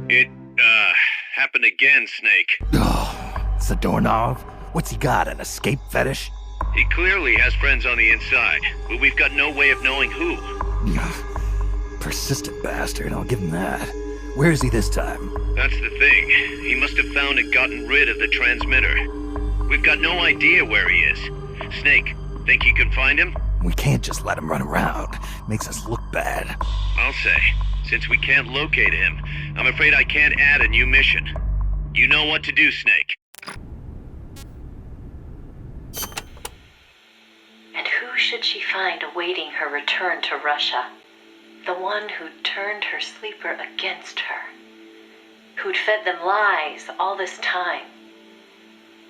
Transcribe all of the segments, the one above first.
It, happened again, Snake. Oh, it's the doorknob. What's he got, an escape fetish? He clearly has friends on the inside, but we've got no way of knowing who. Persistent bastard, I'll give him that. Where is he this time? That's the thing. He must have found and gotten rid of the transmitter. We've got no idea where he is. Snake, think you can find him? We can't just let him run around. Makes us look bad. I'll say. Since we can't locate him, I'm afraid I can't add a new mission. You know what to do, Snake. And who should she find awaiting her return to Russia? The one who'd turned her sleeper against her. Who'd fed them lies all this time.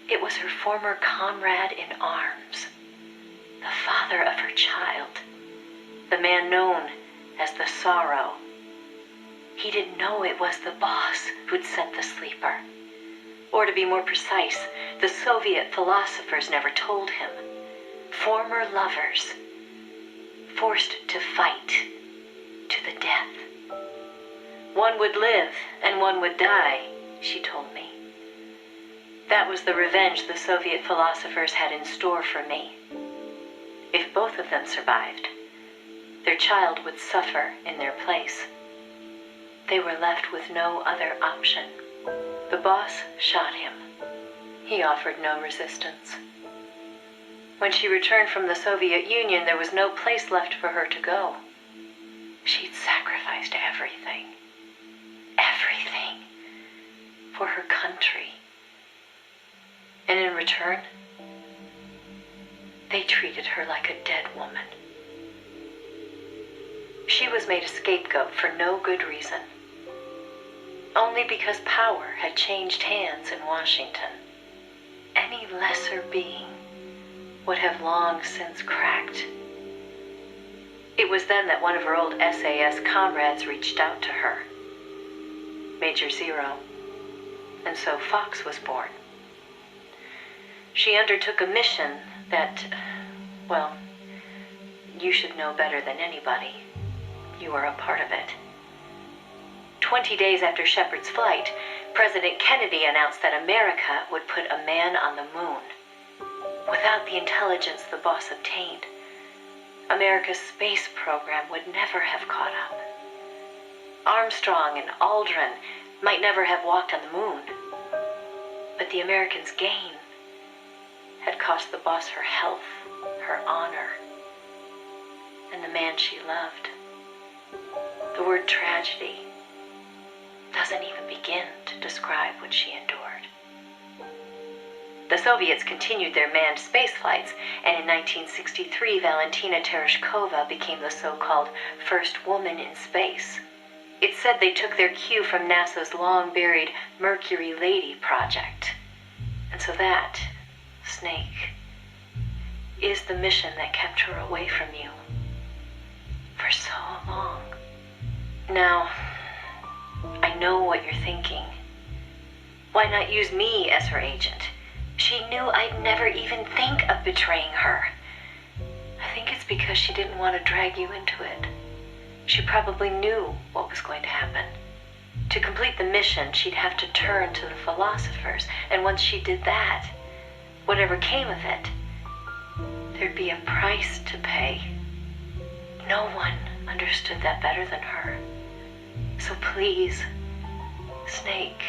It was her former comrade in arms. The father of her child. The man known as the Sorrow. He didn't know it was the boss who'd sent the sleeper. Or to be more precise, the Soviet philosophers never told him. Former lovers. Forced to fight. To the death. One would live and one would die, she told me. That was the revenge the Soviet philosophers had in store for me. If both of them survived, their child would suffer in their place. They were left with no other option. The boss shot him. He offered no resistance. When she returned from the Soviet Union, there was no place left for her to go. She'd sacrificed everything. Everything. For her country. And in return, they treated her like a dead woman. She was made a scapegoat for no good reason. Only because power had changed hands in Washington. Any lesser being would have long since cracked. It was then that one of her old SAS comrades reached out to her. Major Zero. And so Fox was born. She undertook a mission that, well, you should know better than anybody. You were a part of it. 20 days after Shepard's flight, President Kennedy announced that America would put a man on the moon. Without the intelligence the boss obtained, America's space program would never have caught up. Armstrong and Aldrin might never have walked on the moon. But the Americans' gain had cost the boss her health, her honor, and the man she loved. The word tragedy doesn't even begin to describe what she endured. The Soviets continued their manned space flights, and in 1963, Valentina Tereshkova became the so-called first woman in space. It's said they took their cue from NASA's long-buried Mercury Lady project. And so that, Snake, is the mission that kept her away from you for so long. Now, I know what you're thinking. Why not use me as her agent? She knew I'd never even think of betraying her. I think it's because she didn't want to drag you into it. She probably knew what was going to happen. To complete the mission, she'd have to turn to the philosophers, and once she did that, whatever came of it, there'd be a price to pay. No one understood that better than her. So please, Snake,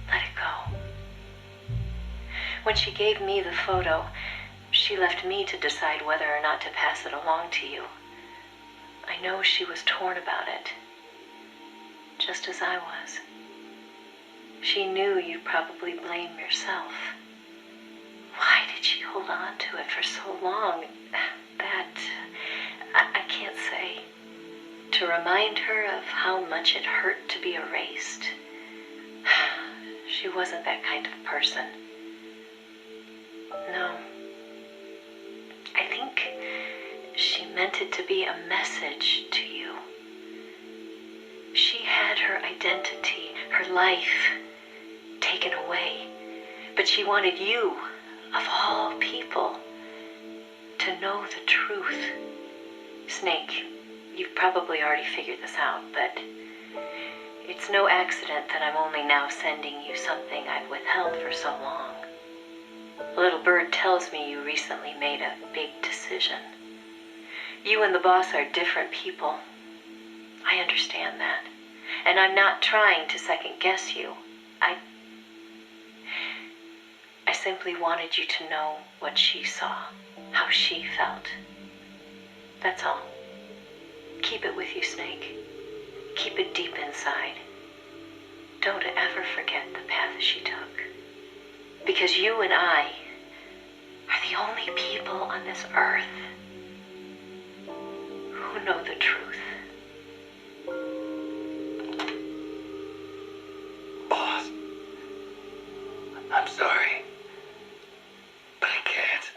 let it go. When she gave me the photo, she left me to decide whether or not to pass it along to you. I know she was torn about it, just as I was. She knew you'd probably blame yourself. Why did she hold on to it for so long? That, I can't say. To remind her of how much it hurt to be erased. She wasn't that kind of person. No. I think she meant it to be a message to you. She had her identity, her life, taken away. But she wanted you, of all people, to know the truth. Snake, you've probably already figured this out, but it It's no accident that I'm only now sending you something I've withheld for so long. Little Bird tells me you recently made a big decision. You and the boss are different people. I understand that. And I'm not trying to second guess you. I simply wanted you to know what she saw, how she felt. That's all. Keep it with you, Snake. Keep it deep inside. Don't ever forget the path she took. Because you and I are the only people on this earth who know the truth. Boss, I'm sorry, but I can't.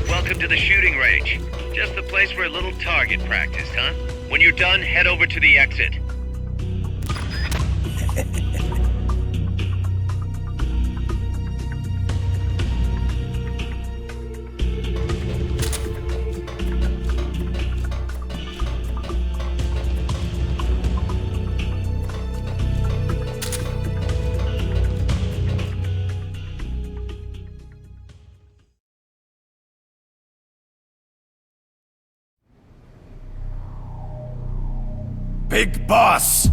Welcome to the shooting range. Just the place for a little target practice, huh? When you're done, head over to the exit. Big Boss!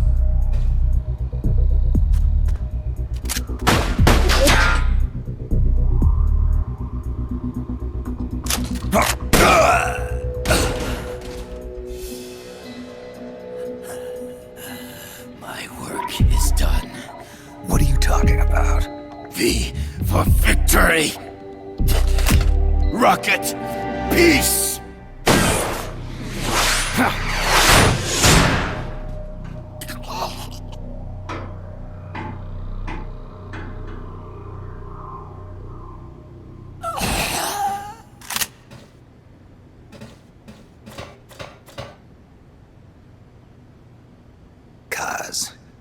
My work is done. What are you talking about? V for victory! Rocket! Peace!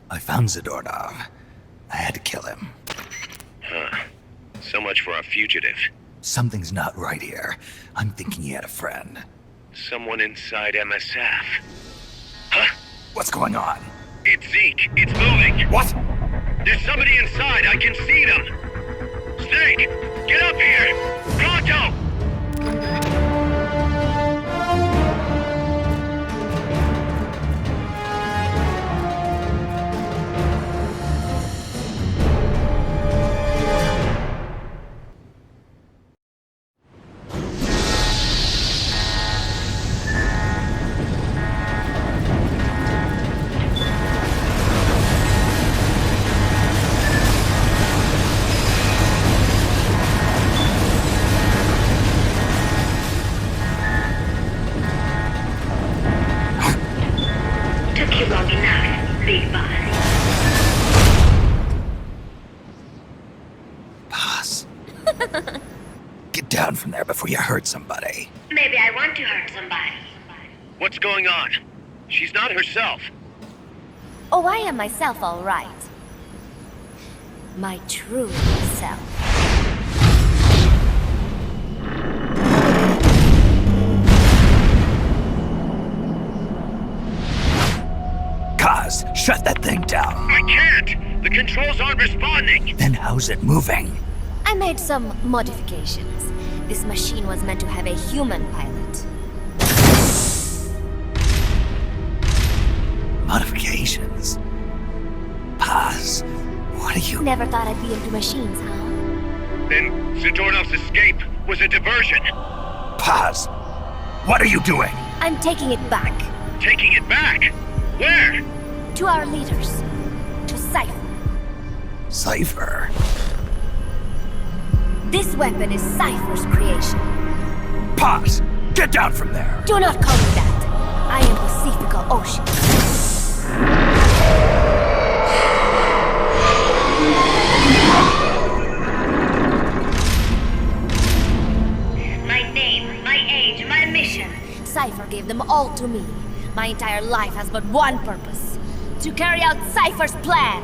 I found Zadornov. I had to kill him. Huh. So much for a fugitive. Something's not right here. I'm thinking he had a friend. Someone inside MSF. Huh? What's going on? It's Zeke. It's moving. What? There's somebody inside. I can see them. Snake, get up here. Pronto! Get down from there before you hurt somebody. Maybe I want to hurt somebody. What's going on? She's not herself. Oh, I am myself, all right. My true self. Kaz, shut that thing down. I can't! The controls aren't responding! Then how's it moving? I made some modifications. This machine was meant to have a human pilot. Modifications? Paz, what are you... Never thought I'd be into machines, huh? Then Zadornov's escape was a diversion. Paz, what are you doing? I'm taking it back. Taking it back? Where? To our leaders. To Cipher. Cipher? This weapon is Cipher's creation. Paz, get down from there! Do not call me that. I am Pacifica Ocean. My name, my age, my mission. Cipher gave them all to me. My entire life has but one purpose. To carry out Cipher's plan.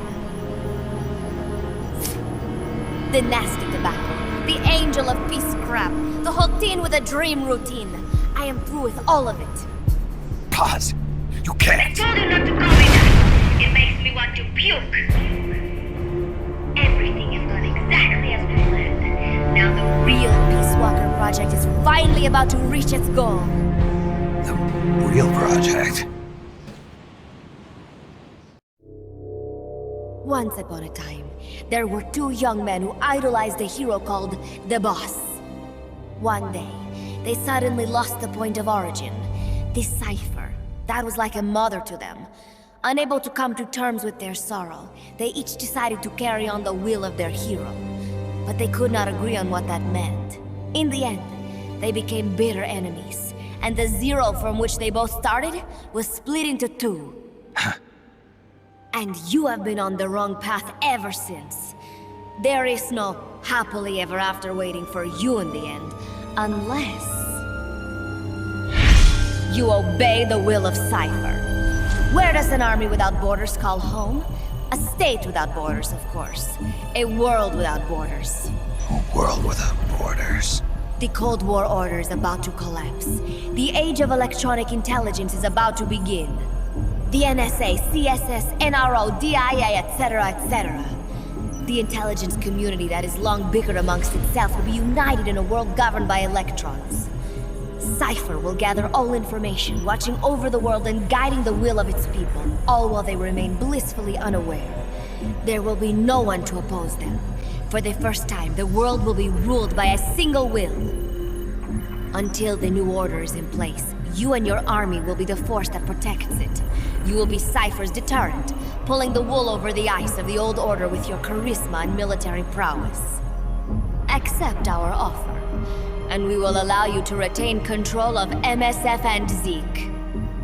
The nasty tobacco, the angel of peace crap, the whole teen with a dream routine. I am through with all of it. Pause. You can't. I told you not to call me that. It makes me want to puke. Everything is going exactly as we planned. Now the Real Peace Walker project is finally about to reach its goal. The real project. Once upon a time, there were two young men who idolized a hero called the Boss. One day, they suddenly lost the point of origin. This Cipher, that was like a mother to them. Unable to come to terms with their sorrow, they each decided to carry on the will of their hero. But they could not agree on what that meant. In the end, they became bitter enemies, and the zero from which they both started was split into two. And you have been on the wrong path ever since. There is no happily ever after waiting for you in the end, unless you obey the will of Cipher. Where does an army without borders call home? A state without borders, of course. A world without borders. A world without borders. The Cold War order is about to collapse. The age of electronic intelligence is about to begin. The NSA, CSS, NRO, DIA, etc., etc. The intelligence community that is long bickered amongst itself will be united in a world governed by electrons. Cipher will gather all information, watching over the world and guiding the will of its people, all while they remain blissfully unaware. There will be no one to oppose them. For the first time, the world will be ruled by a single will. Until the new order is in place, you and your army will be the force that protects it. You will be Cipher's deterrent, pulling the wool over the eyes of the old order with your charisma and military prowess. Accept our offer, and we will allow you to retain control of MSF and Zeke.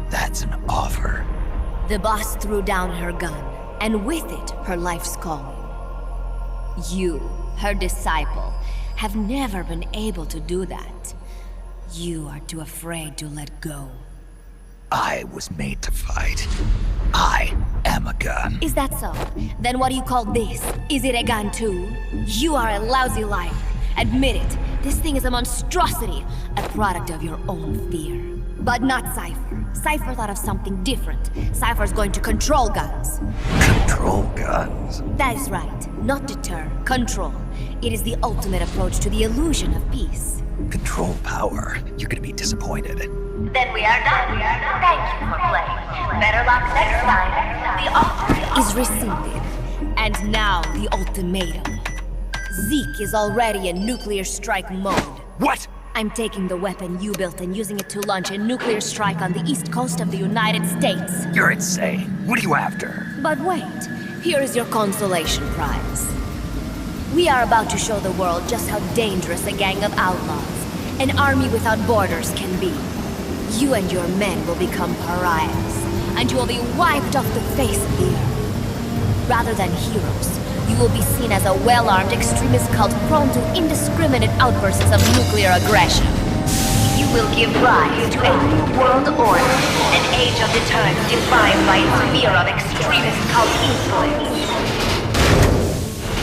That's an offer. The boss threw down her gun, and with it, her life's calling. You, her disciple, have never been able to do that. You are too afraid to let go. I was made to fight. I am a gun. Is that so? Then what do you call this? Is it a gun too? You are a lousy liar. Admit it. This thing is a monstrosity, a product of your own fear. But not Cipher. Cipher thought of something different. Cipher's going to control guns. Control guns. That is right. Not deter, control. It is the ultimate approach to the illusion of peace. Control power. You're gonna be disappointed. Then we are done. Thank you for playing. Better luck next time. The offer Is rescinded. And now the ultimatum. Zeke is already in nuclear strike mode. What? I'm taking the weapon you built and using it to launch a nuclear strike on the east coast of the United States. You're insane. What are you after? But wait, here is your consolation prize. We are about to show the world just how dangerous a gang of outlaws, an army without borders, can be. You and your men will become pariahs, and you will be wiped off the face of the earth. Rather than heroes, you will be seen as a well-armed extremist cult prone to indiscriminate outbursts of nuclear aggression. you will give rise to a new world order, an age of deterrence defined by its fear of extremist cult influence.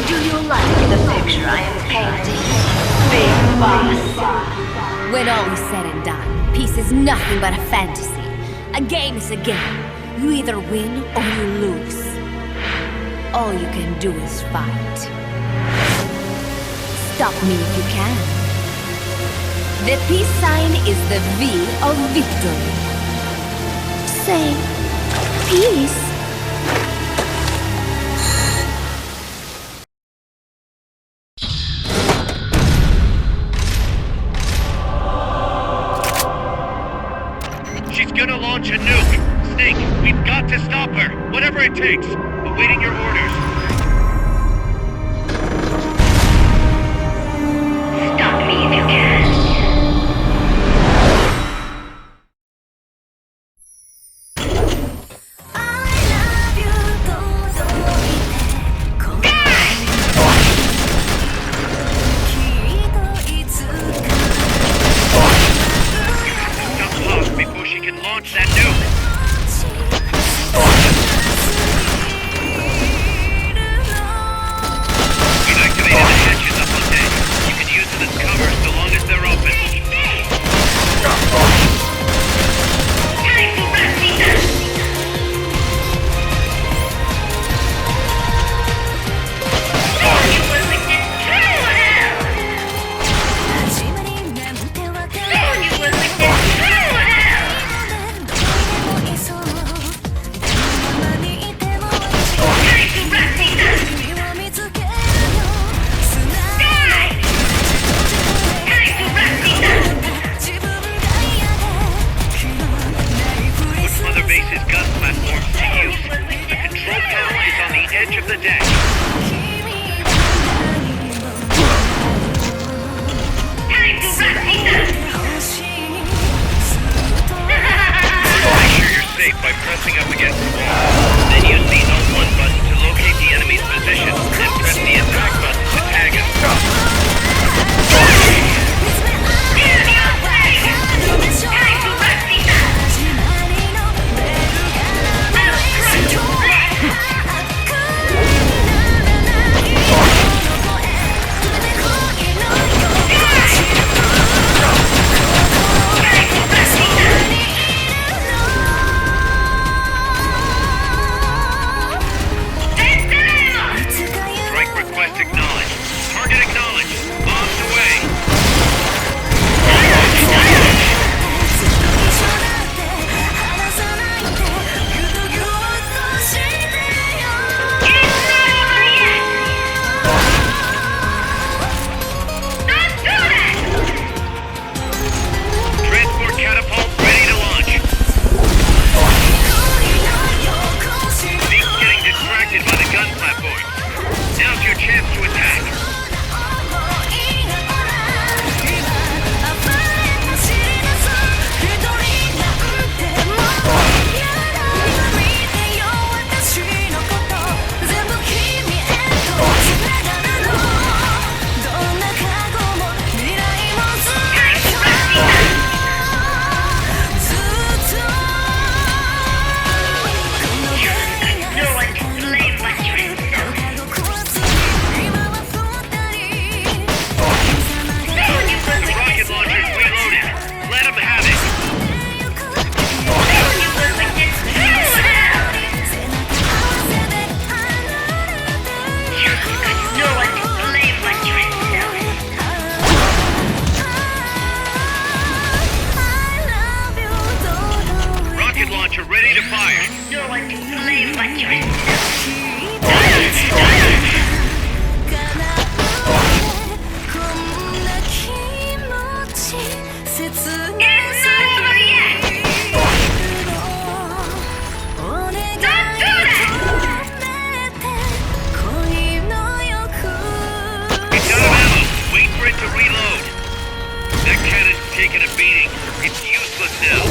Do you like the picture I am painting, Big Boss? When all is said and done, peace is nothing but a fantasy. A game is a game. You either win or you lose. All you can do is fight. Stop me if you can. The peace sign is the V of victory. Say, peace. She's gonna launch a nuke. Snake, we've got to stop her. Whatever it takes. Awaiting your orders. Stop me if you can. Stop close before she can launch that nuke. deck. Time to wrap things up! Make sure you're safe by pressing up against the wall. Then use the L1 button to locate the enemy's position, and press the attack button to tag him. Time to wrap things up! Strike request acknowledged. Target acknowledged. Bombs away. Transport catapult ready to launch. Zeke's getting distracted by the gun platform. Now's your chance to attack. No one can slave what you The rocket launcher's reloaded. Let him have it. No one can slave what you Rocket launcher ready to fire. No one can slave what you It's not over yet! Don't do that! It's out of ammo. Wait for it to reload. That cannon's taken a beating. It's useless now.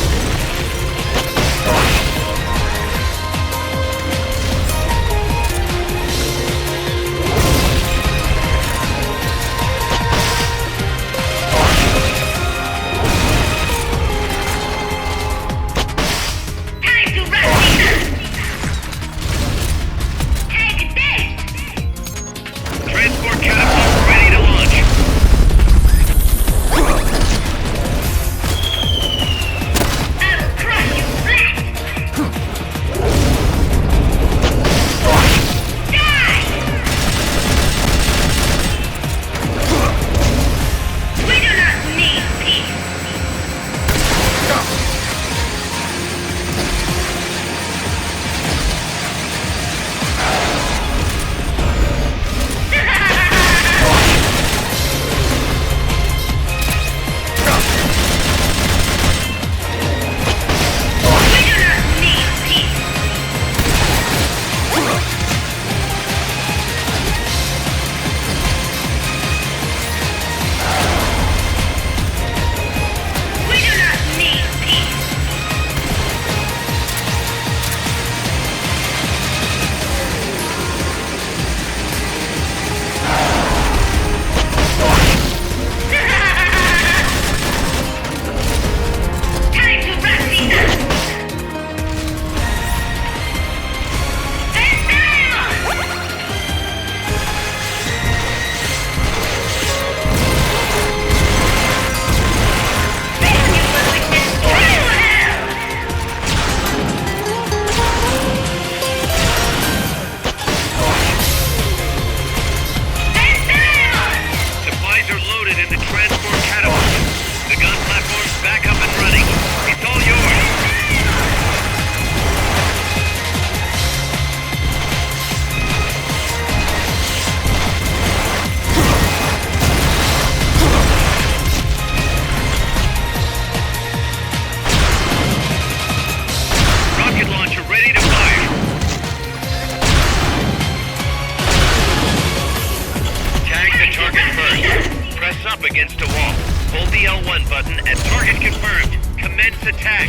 against a wall. Hold the L1 button and target confirmed. Commence attack.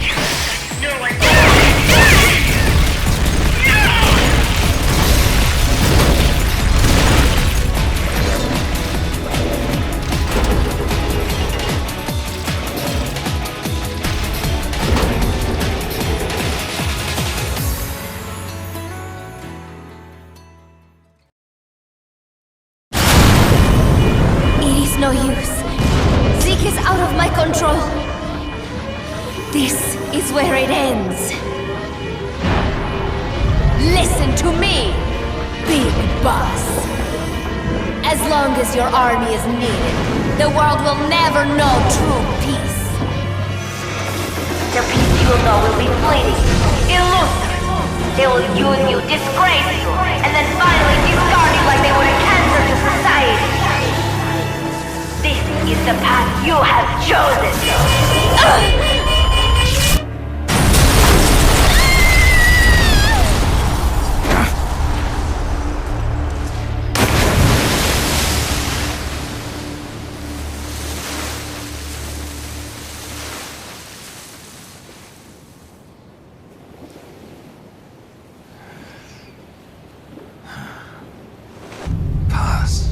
No one. It is no use. Zeke is out of my control. This is where it ends. Listen to me, Big Boss. As long as your army is needed, the world will never know true peace. The peace you will know will be fleeting, elusive. They will use you, disgrace you, and then finally discard you like they would a cancer to society. This is the path you have chosen. Paz.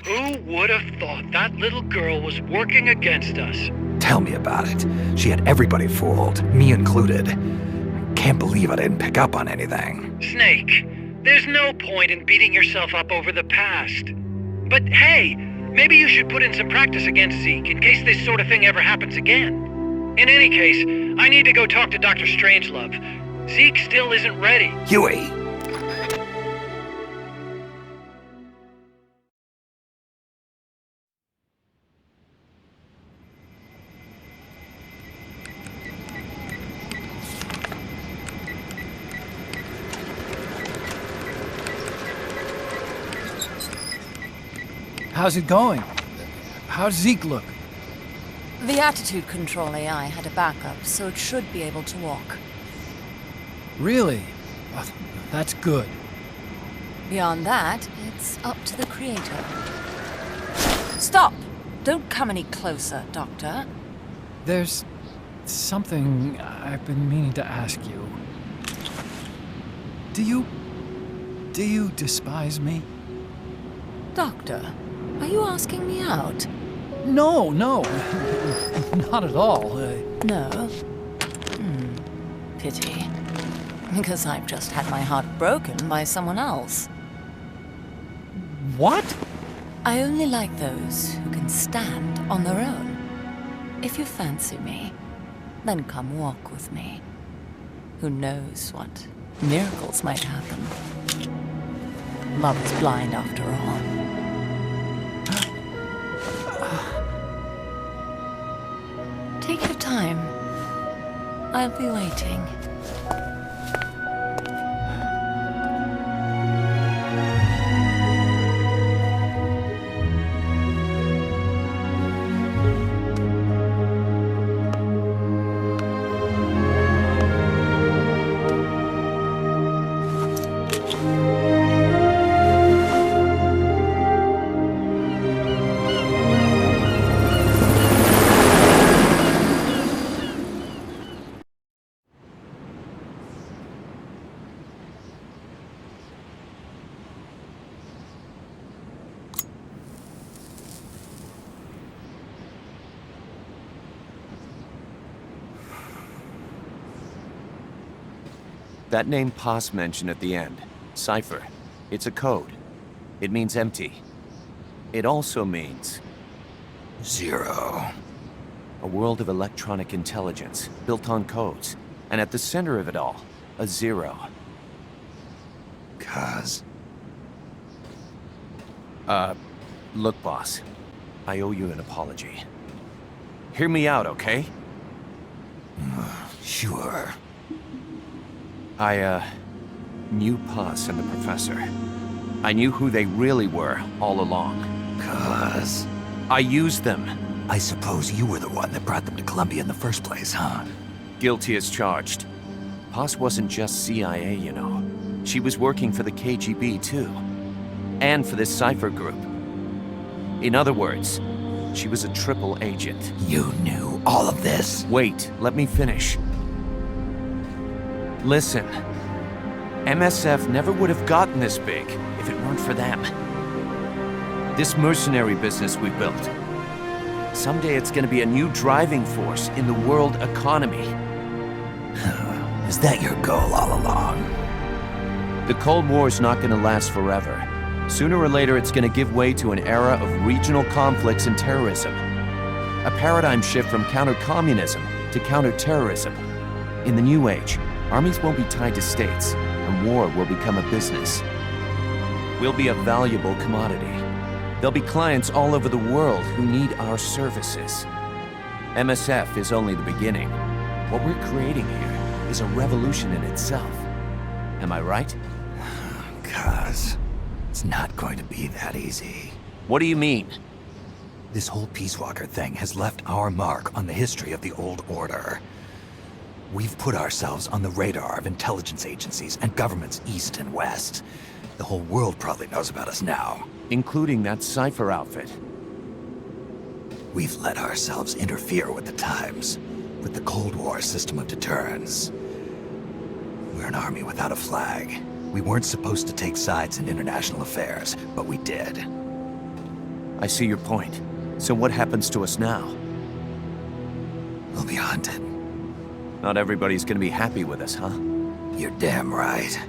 Who would have thought that little girl was working against us? Tell me about it. She had everybody fooled, me included. Can't believe I didn't pick up on anything. Snake, there's no point in beating yourself up over the past. But hey, maybe you should put in some practice against Zeke in case this sort of thing ever happens again. In any case, I need to go talk to Dr. Strangelove. Zeke still isn't ready. Huey! How's it going? How's Zeke look? The attitude control AI had a backup, so it should be able to walk. Really? That's good. Beyond that, it's up to the creator. Stop! Don't come any closer, Doctor. There's something I've been meaning to ask you. Do you despise me? Doctor, are you asking me out? No, not at all. No? Pity. Because I've just had my heart broken by someone else. What? I only like those who can stand on their own. If you fancy me, then come walk with me. Who knows what miracles might happen. Love is blind after all. Take your time. I'll be waiting. That name Paz mentioned at the end, Cipher, it's a code. It means empty. It also means... Zero. a world of electronic intelligence, built on codes. And at the center of it all, a zero. 'Cause... Look, boss. I owe you an apology. Hear me out, okay? Sure. I knew Paz and the Professor. I knew who they really were all along. 'Cause... I used them. I suppose you were the one that brought them to Columbia in the first place, huh? Guilty as charged. Paz wasn't just CIA, you know. She was working for the KGB, too. And for this Cipher group. In other words, she was a triple agent. You knew all of this? Wait, let me finish. Listen. MSF never would have gotten this big if it weren't for them. This mercenary business we built. Someday it's gonna be a new driving force in the world economy. Is that your goal all along? The Cold War's not gonna last forever. Sooner or later, it's gonna give way to an era of regional conflicts and terrorism. A paradigm shift from counter-communism to counter-terrorism. In the new age, armies won't be tied to states, and war will become a business. We'll be a valuable commodity. There'll be clients all over the world who need our services. MSF is only the beginning. What we're creating here is a revolution in itself. Am I right? Cuz... it's not going to be that easy. What do you mean? This whole Peace Walker thing has left our mark on the history of the Old Order. We've put ourselves on the radar of intelligence agencies and governments east and west. The whole world probably knows about us now. Including that Cipher outfit. We've let ourselves interfere with the times, with the Cold War system of deterrence. We're an army without a flag. We weren't supposed to take sides in international affairs, but we did. I see your point. So what happens to us now? We'll be hunted. Not everybody's gonna be happy with us, huh? You're damn right.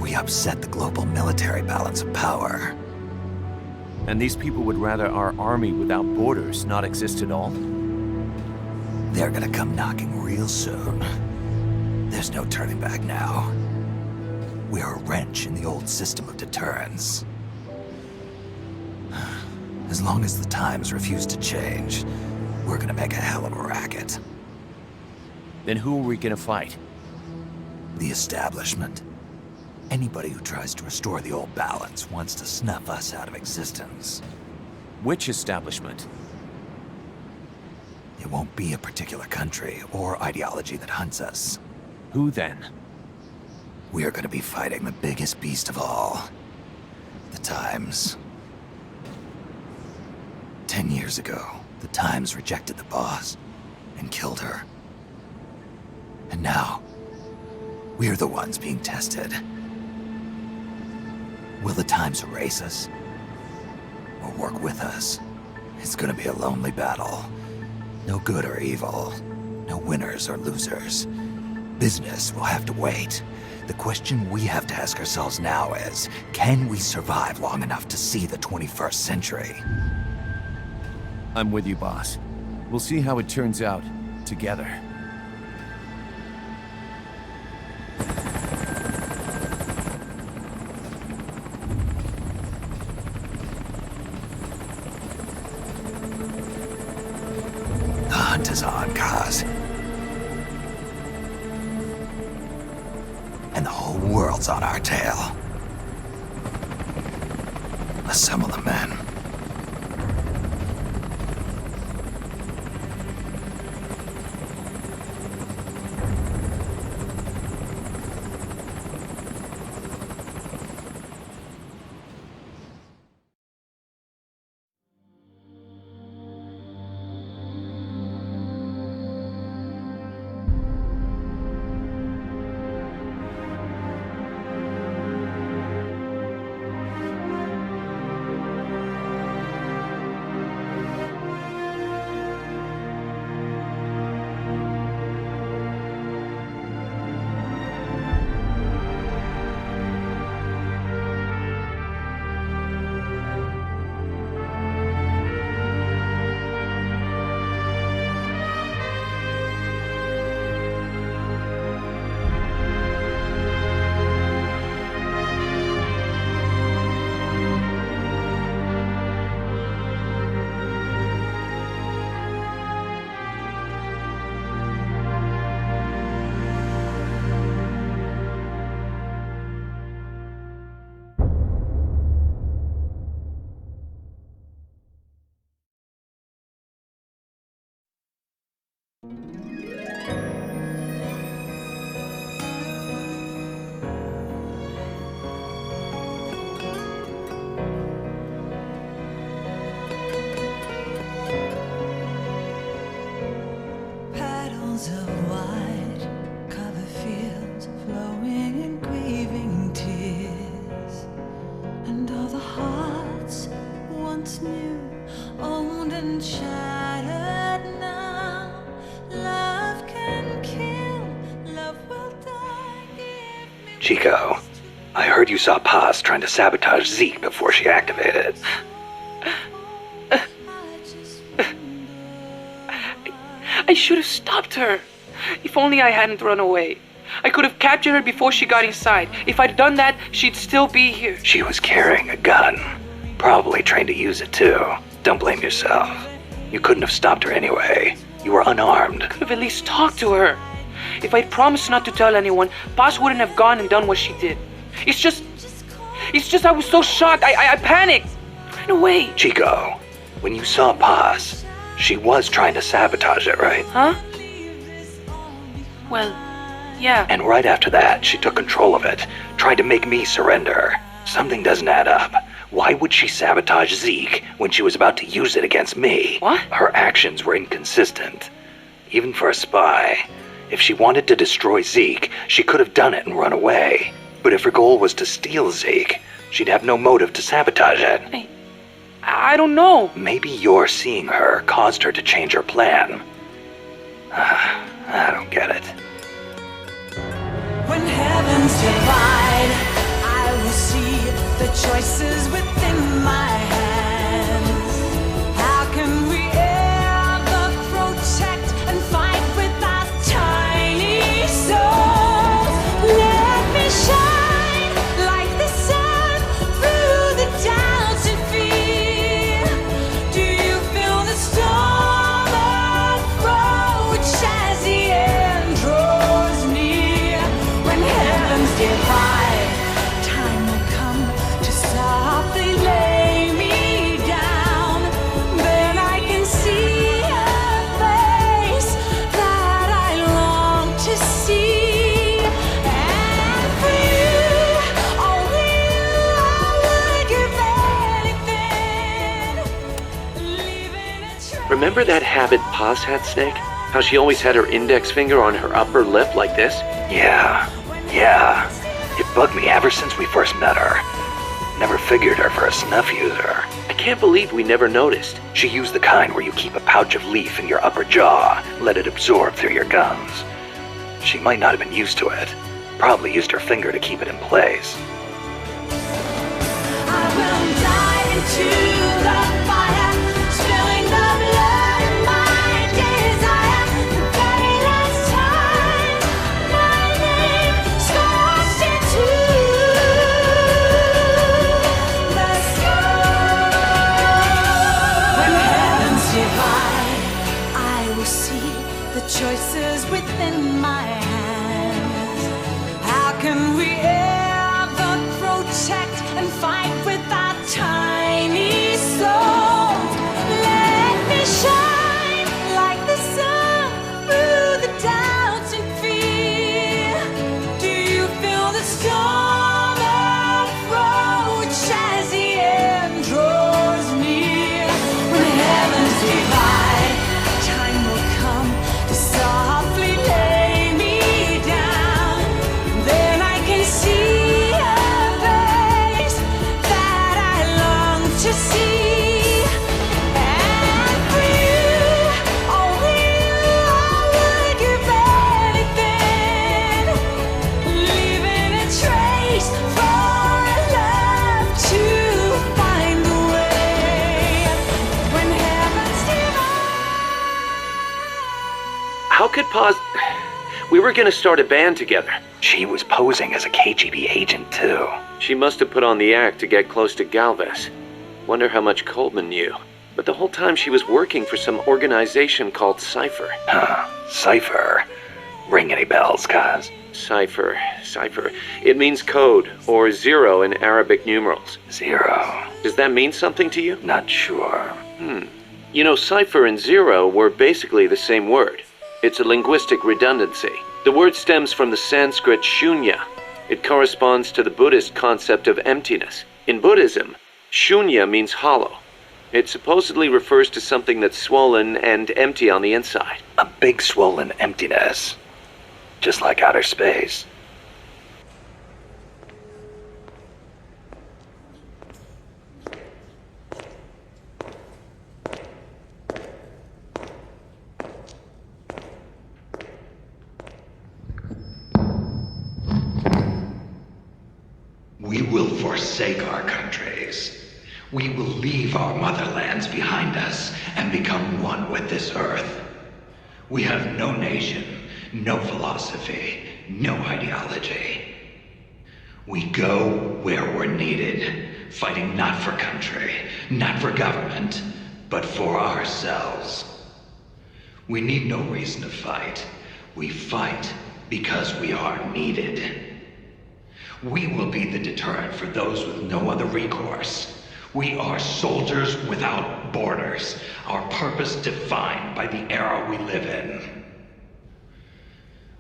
We upset the global military balance of power. And these people would rather our army without borders not exist at all? They're gonna come knocking real soon. There's no turning back now. We're a wrench in the old system of deterrence. As long as the times refuse to change, we're gonna make a hell of a racket. Then who are we gonna fight? The establishment. Anybody who tries to restore the old balance wants to snuff us out of existence. Which establishment? It won't be a particular country or ideology that hunts us. Who then? We're gonna be fighting the biggest beast of all. The Times. 10 years ago, the Times rejected the boss and killed her. And now, we're the ones being tested. Will the Times erase us? Or work with us? It's gonna be a lonely battle. No good or evil. No winners or losers. Business will have to wait. The question we have to ask ourselves now is, can we survive long enough to see the 21st century? I'm with you, boss. We'll see how it turns out, together. The hunt is on, Kaz. And the whole world's on our tail. Assemble the men. Petals of white cover fields flowing in grieving tears, and all the hearts once new, owned and shattered now. Love can kill, love will die. Give me Chico, I heard you saw Paz trying to sabotage Zeke before she activated. I should have stopped her. If only I hadn't run away. I could have captured her before she got inside. If I'd done that, she'd still be here. She was carrying a gun. Probably trained to use it too. Don't blame yourself. You couldn't have stopped her anyway. You were unarmed. Could have at least talked to her. If I'd promised not to tell anyone, Paz wouldn't have gone and done what she did. It's just I was so shocked. I panicked. Ran away. Chico, when you saw Paz, she was trying to sabotage it, right? Huh? Well, yeah. And right after that, she took control of it, tried to make me surrender. Something doesn't add up. Why would she sabotage Zeke when she was about to use it against me? What? Her actions were inconsistent. Even for a spy. If she wanted to destroy Zeke, she could have done it and run away. But if her goal was to steal Zeke, she'd have no motive to sabotage it. I don't know. Maybe your seeing her caused her to change her plan. I don't get it. when heavens divide, I will see the choices within my hands. How can we ever protect and fight with our tiny souls? Let me shine like the sun through the doubts and fear. Do you feel the storm approach as the end draws near? When heavens divide, time will come to softly lay me down. Then I can see a face that I long to see. And for you, only you, I would give anything. Leaving a trace. Remember that habit Paz had, Snake? How she always had her index finger on her upper lip like this? Yeah. It bugged me ever since we first met her. Never figured her for a snuff user. I can't believe we never noticed. She used the kind where you keep a pouch of leaf in your upper jaw, let it absorb through your gums. She might not have been used to it. Probably used her finger to keep it in place. I will dive into the fire, spilling the blood of my desire. The very last time my name scorched into the sky. When heavens divide, I will see the choices within my hands. How can we ever protect and fight with our tiny souls? Let me shine like the sun through the doubts and fear. Do you feel the storm approach as the end draws near? When heavens divide, time will come to softly lay me down. Then I can see a face that I long to see. And for you, only you, I would give anything. Leaving a trace for love to find the way. When heavens divide. How could Paz... We were gonna start a band together. She was posing as a KGB agent too. She must have put on the act to get close to Galvez. Wonder how much Coleman knew. But the whole time she was working for some organization called Cipher. Cipher. Ring any bells, Kaz? Cipher. It means code, or zero in Arabic numerals. Zero. Does that mean something to you? Not sure. You know, cipher and zero were basically the same word. It's a linguistic redundancy. The word stems from the Sanskrit shunya. It corresponds to the Buddhist concept of emptiness. In Buddhism, shunya means hollow. It supposedly refers to something that's swollen and empty on the inside. A big swollen emptiness. Just like outer space. We will forsake our countries. We will leave our motherlands behind us and become one with this earth. We have no nation, no philosophy, no ideology. We go where we're needed, fighting not for country, not for government, but for ourselves. We need no reason to fight. We fight because we are needed. We will be the deterrent for those with no other recourse. We are soldiers without borders, our purpose defined by the era we live in.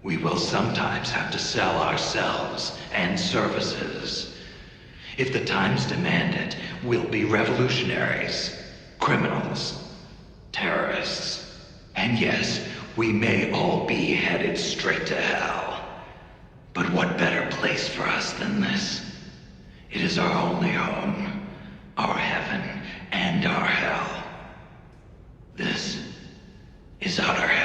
We will sometimes have to sell ourselves and services. If the times demand it, we'll be revolutionaries, criminals, terrorists. And yes, we may all be headed straight to hell. But what better place for us than this? It is our only home, our heaven and our hell. This is outer hell.